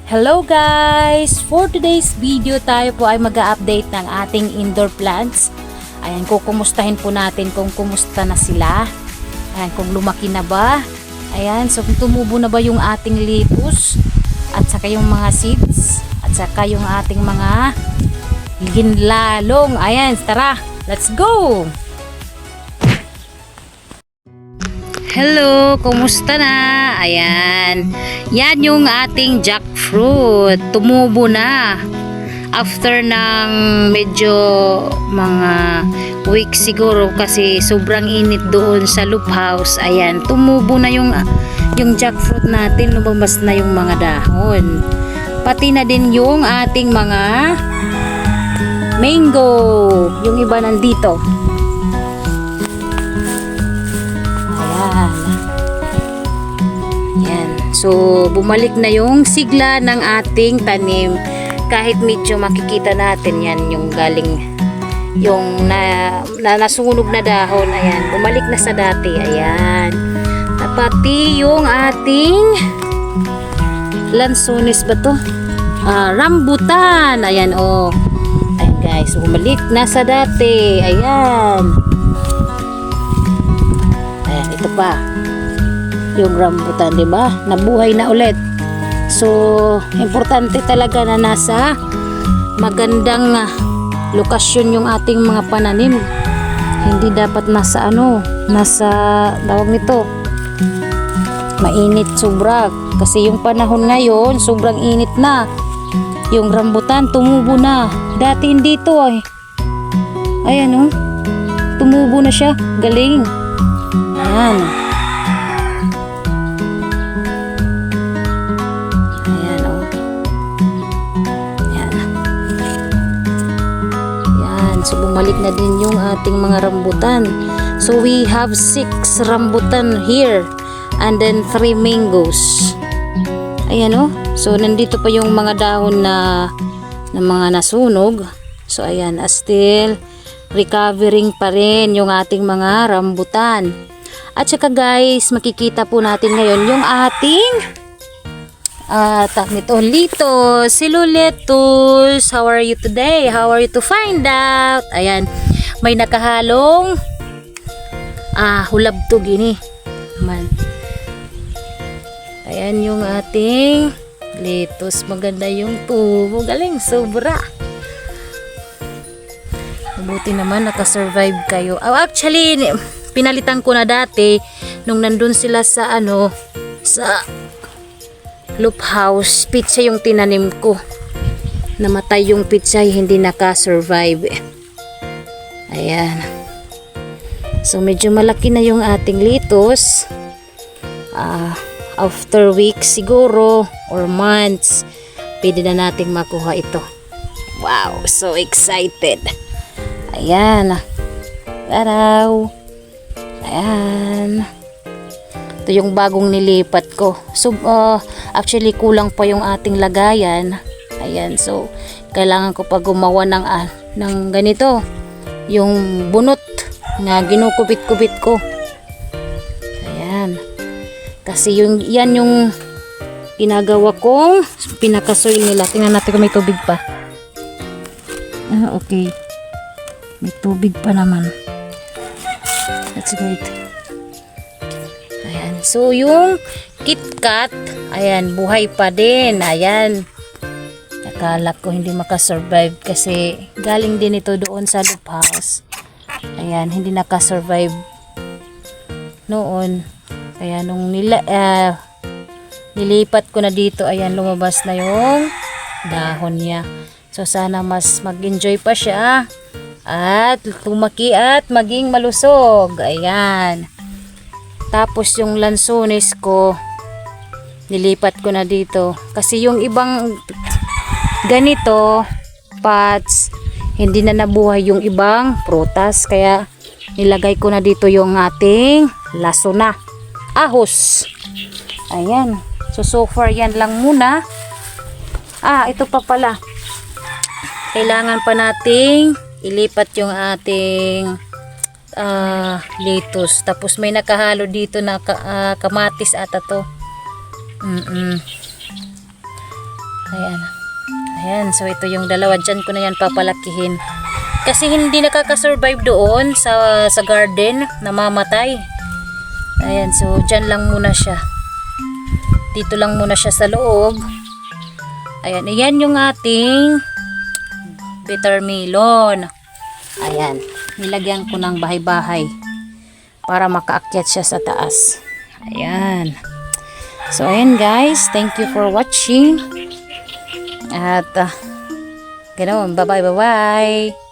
Hello guys! For today's video tayo po ay mag-update ng ating indoor plants. Ayan, kukumustahin po natin kung kumusta na sila. Ayan, kung lumaki na ba. Ayan, so kung tumubo na ba yung ating lettuce at saka yung mga seeds at saka yung ating mga ginlalong. Ayan, tara! Let's go! Hello, kumusta na? Ayan. Yan yung ating jackfruit. Tumubo na. After ng medyo mga weeks siguro kasi sobrang init doon sa loop house. Ayan, tumubo na yung jackfruit natin. Lumabas na yung mga dahon. Pati na din yung ating mga mango. Yung iba nandito. Yan. So, bumalik na yung sigla ng ating tanim. Kahit medyo makikita natin yan yung galing yung nasunog na dahon. Ayan. Bumalik na sa dati. Ayan. Pati yung ating lansones ba to? Rambutan. Ayan oh. Ayan guys. Bumalik na sa dati. Ayan. Ayan. Ito pa. Yung rambutan, di ba? Nabuhay na ulit. So, importante talaga na nasa magandang lokasyon yung ating mga pananim. Hindi dapat nasa nasa tawag nito. Mainit sobra kasi yung panahon ngayon, sobrang init na. Yung rambutan tumubo na. Dati hindi to ay. Ayan oh. Tumubo na siya. Galing. Ayan. So bumalik na din yung ating mga rambutan. So we have 6 rambutan here and then 3 mangoes. Ayan oh. So nandito pa yung mga dahon na mga nasunog. So ayan, still recovering pa rin yung ating mga rambutan. At saka guys, makikita po natin ngayon yung ating nito lettuce. Hello lettuce, how are you today? How are you to find out? Ayan, may nakahalong hulabtog ini man. Ayan yung ating lettuce, maganda yung tubo, galing sobra. Mabuti naman nakasurvive kayo. Actually pinalitan ko na dati nung nandun sila sa sa loop house, pizza yung tinanim ko. Namatay yung pizza, hindi naka-survive. Ayan. So medyo malaki na yung ating lettuce. After weeks siguro or months, pwede na nating makuha ito. Wow, so excited. Ayan. Taraw. Ayan. Ito yung bagong nilipat ko. So, actually kulang pa yung ating lagayan. Ayan, so kailangan ko pa gumawa ng ganito. Yung bunot na ginukubit-kubit ko. Ayan. Kasi yan yung ginagawa kong pinaka-soil nila. Tingnan natin kung may tubig pa. Okay. May tubig pa naman. That's great. Ayan. So, yung KitKat, ayan, buhay pa din. Ayan. Akala ko hindi makasurvive kasi galing din ito doon sa loop house. Ayan, hindi nakasurvive noon. Kaya nung nilipat ko na dito, ayan, lumabas na yung dahon niya. So, sana mas mag-enjoy pa siya at lumaki at maging malusog. Ayan. Tapos yung lansones ko nilipat ko na dito kasi yung ibang ganito pots hindi na nabuhay yung ibang prutas, kaya nilagay ko na dito yung ating laso na ahos. Ayan, so far yan lang muna. Ito pa pala, kailangan pa nating ilipat yung ating lettuce. Tapos may nakahalo dito na kamatis ata to. Ayan. Ayan, so ito yung dalawa. Dyan ko na yan papalakihin. Kasi hindi nakakasurvive doon sa garden, namamatay. Ayan, so dyan lang muna siya. Dito lang muna siya sa loob. Ayan, ayan yung ating bitter melon. Ayan, nilagyan ko ng bahay-bahay para makaakyat siya sa taas. Ayan. So, ayan guys, thank you for watching. At, ganoon, bye-bye.